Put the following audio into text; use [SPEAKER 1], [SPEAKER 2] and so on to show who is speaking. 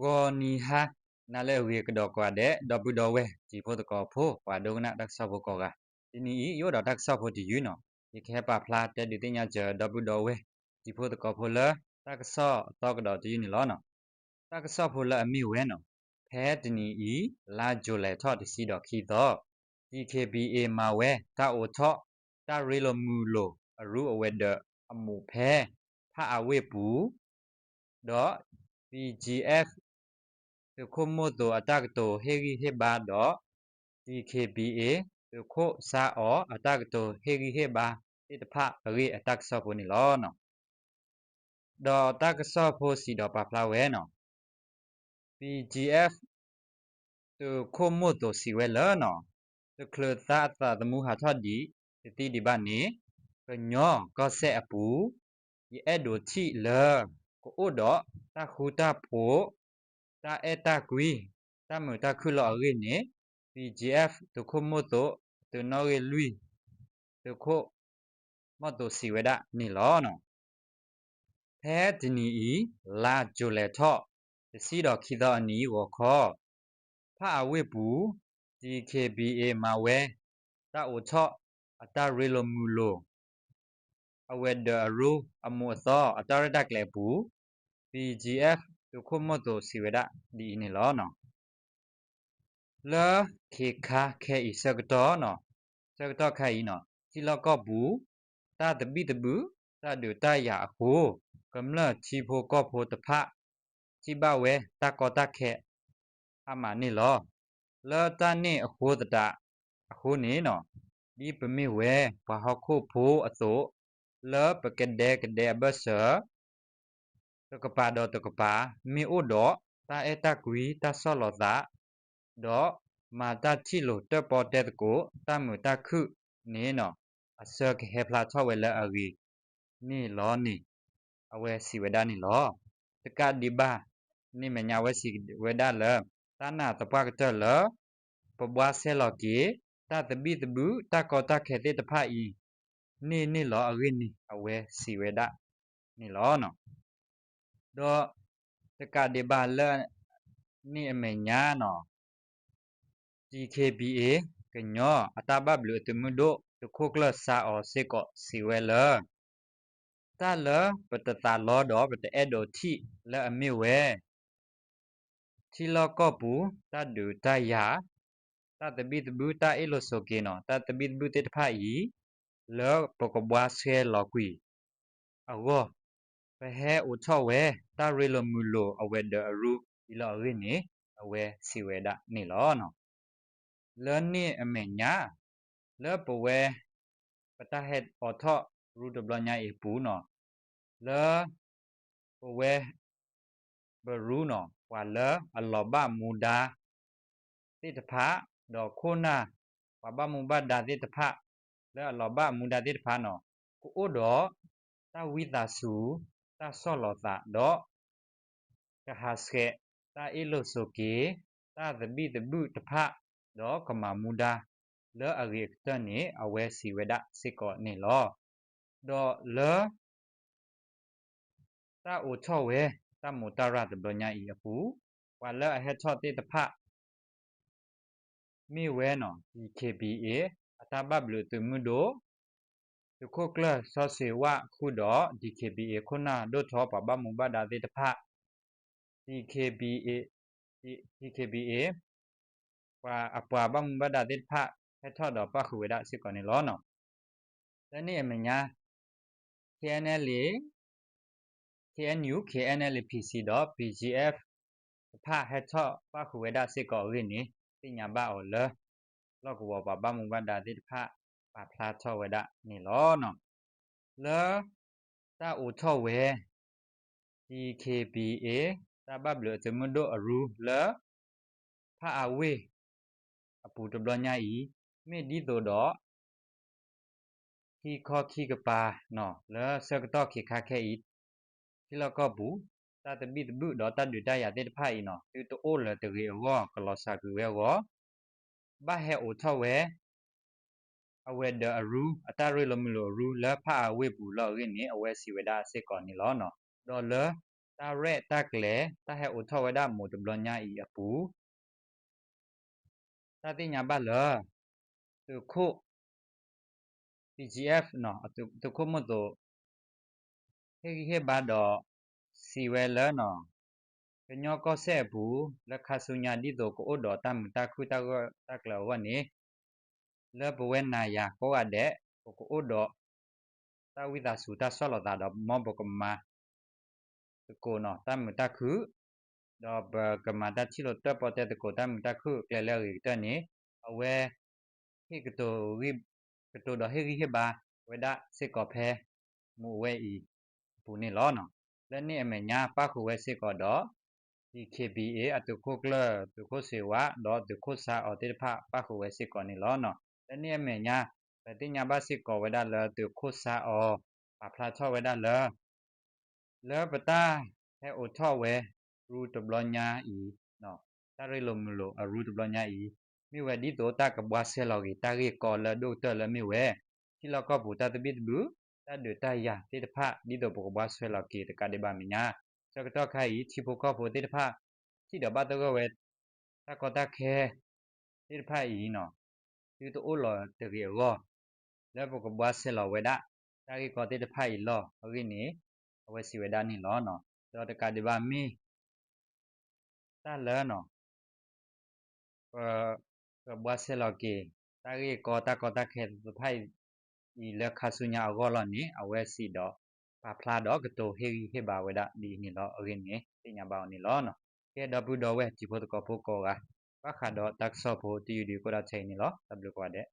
[SPEAKER 1] Goni ha nale we kedokwa de dobudowe ji pho to ko pho wa dogna dak sa pho ko ga tini yo da dak sa pho di yu no ye khe pa phla te di tinya je dobudowe ji pho to ko pho la dak sa to ko do di yu ni lo no dak sa pho la ami we no phe tini I la jo le tho di si do khi do DKBA ma we ta o tho ta re lo mu lo aru awe de amu phe pha awe pu do PGF သူခုမို့တော့အတက်တော့ဟေဂီဟေဘာတော့ DKBA သူခုစာအောအတက်တော့ဟေဂီဟေဘာတိတဖရီအတက်ဆော့ဖို့နီလောနော်တော့တက်ဆော့ဖို့စီတော့ပါဖလာဝဲနော် PGF သူခုမို့တော့စီဝဲလောနော်သူကလသာသာတမှုဟာထော့ဒီတိဒီဘာနေကညောก็เสအပူဒီအဲ့ဒိုချိလောကိုအိုတော့တခူတာဖို့တာအတာကွီတာမတာခုလောရင်းနေ PGF တခုမို့တော့တနော်ရလွီတခုမတော့စီဝဒနီလောနော်ဖဲဒီနီလာဂျိုလေထော့စီတော့ခိတော့အနီကိုခေါ်ဖာအဝိပူ DKBA မှာဝဲတာအိုထော့အတာရီလိုမူလိုအဝဲဒရူအမောသောအတာရတက်လေပူ PGF တခုမတော့စီဝဒဒီနီလောနော်လာခေခါခဲဤစကတော့နော်စကတော့ခိုင်နော်စီလကောဘူးတာတပိတဘူးတာဒူတာယာအခုကမ္လချီဖိုကောဖိုတဖချိဘဝဲတာကောတာခဲအမနီလောလာတနေအခုတတအခုနေနော်ဒီပမေဝဲဘာဟခုဖိုအစို့လာပကဒဲကဒဲဘဆာတကပါတော့တကပါမေအိုတော့တာအတကွီတာဆောလောသာတော့မာတာချီလိုတပေါ်တဲ့ကိုတမှုတခုနေနော်အစကဟေဖလာချောဝဲလာအဝီနီလောနီအဝဲစီဝဒနီလောတကဒီဘာနီမညာဝဲစီဝဒလာတနာတပကတလာပဘွားဆဲလော်ကီတတဘီတဘူးတကောတခဲတဲ့တဖာဤနီလောအဝီနီအဝဲစီဝဒနီလောနော်တော့တကဒီဘာလာနီအမညာနော်DKBA ကညောအတဘဘလူတမှုတို့တခုကလစာအောစေကောစီဝဲလာတာလပတတာလောတော့ပတအဲ့ဒိုတိလာအမေဝဲချီလောကောပူတဒူတယာတတပိတဘူးတအေလိုဆိုကေနော်တတပိတဘူးတေတဖာဤလောပကဘွားဆဲလောကွီအောပဟဲအိုချောဝဲတာရီလိုမူလိုအဝဲဒရူဒီလောရင်းနေအဝဲစီဝဲဒနေလောနော်လောနေအမေညာလောပဝဲပတဟက်အောထောရူဒဘလညာအေပူနော်လောပဝဲဘရူနော်ဝါလောအလောဘမူဒါတိတဖာတော့ခိုနာဝဘမူဘဒါတိတဖာလောအလောဘမူဒါတိတဖာနော်ကိုအိုတော့တဝိတာစုတဆောလောတာတော့ကဟာစကေတအေလိုဆိုကေတသပိတပုတဖာတော့ကမမူဒါလောအရိကတနေအဝဲစီဝဒစစ်ကောနေလောတော့လောတာအိုချောဝဲတမူတရတဘညာဤအပူဝါလောအဟက်ချောတေတဖာမိဝဲနော် DKBA အတဘဘလူတမှုတို့တခုကလဆောစေဝခုတော့ DKBA ခုနာဒိုထောပဘမူဘဒါတေတဖာ DKBA ဝါအပွားဘမူဘဒါတေတဖာဟက်ချောတော့ပခုဝဒစစ်ကောနေလောနော်တနေ့အမညာ KNLA KNU KNLPC တော့ PGF ဖာဟက်ချောပခုဝဒစစ်ကောရင်းနေပညာဘအော်လောကဝပဘမူဘဒါတိဖာပါဖလာချောဝဒနေလောနော်လောတာအိုချောဝဲ DKBA တာဘဘလတမဒိုအရူလောဖာအဝေအပူတဘလညာဤမေဒီတိုတော့ခီခောခီကပါနော်လောစကတော့ခီခါခဲဤဒီလောကဘူးတာတပိတဘူးတော့တတ်ဒူတရတဲ့တဖာဤနော်တူတိုလတရေဝကလောစာကူဝဲဝဘာဟဲအိုထောဝဲအဝဲဒအရူအတရလမလိုရူလဖာအဝဲဘူးလောရင်းနေအဝဲစီဝဒစစ်ကောနေလောနော်ဒေါ်လာ ta re ta kle ta he utho weda mo to blonya I apu ta ti nya ba le tu kho PGF no tu kho mo to he ba do si we le no ke nyo ko se bu le kha su nya di do ko do ta mu ta khu ta kle wa ni le bu we na ya ko wa de ko do ta wi da su ta so lo da do mo bo ko ma ko no ta mu ta khu do ba ka ma ta chi lo ta po te ko ta mu ta khu kle le ri ta ni awe he ko to ri ko to do he ba we da se ko phe mu we I pu ni lo no le ni a me nya pa khu we se ko do di KBA အတုခုကလတုခုစေဝါတော့တုခုစာအတေဖပခုဝဲစစ်ကောနေလောနော်တနည်းမေညာတိညာဘစစ်ကောဝဒလတုခုစာအောပဖလာချောဝဒလလပတာဟဲအိုချောဝဲရူတဘလညာဤနော်တာရီလိုမလိုရူတဘလညာဤမိဝဲဒီတိုတာကဘွားဆဲလော်ဂီတာရီကောလဒိုတလမိဝဲဒီလောကဘူတာတဘစ်ဘူးတာဒတာယာတေတဖဒီတိုဘဘွားဆဲလော်ဂီတကဒေဘာမညာစကတော့ခိုင်ချီပိုကောဘူတေတဖที่เดี๋ยวบ้านตัวก็เวทถ้าก็ตาแค่ที่พายอีเนาะที่ตัวอ้อหล่อตัวเกี่ยวก็แล้วพวกบัวเสลอเวดะถ้าก็ที่พายอีหล่อเอาไว้นี่เอาไว้สิเวดานี่หล่อเนาะเราจะการดีบ้ามีถ้าเลินเนาะก็บัวเสลอเกถ้าก็ตาแค่ตัวพายอีเลือกคาสุญญาเอาก็หล่อนี่เอาไว้สิดอกปลาพลาดอกก็ตัวเฮบาเวดะดีนี่หล่อเอาไว้นี่ที่ยาบ่าวนี่หล่อเนาะကဲတော့ဘူးတော့ဝဲကြည့်ဖို့တော့ဖို့ကောကဘာခါတော့တက်ဆော့ဖို့တီယူဒီကိုရချိန်နေလို့တဘလကွာတဲ့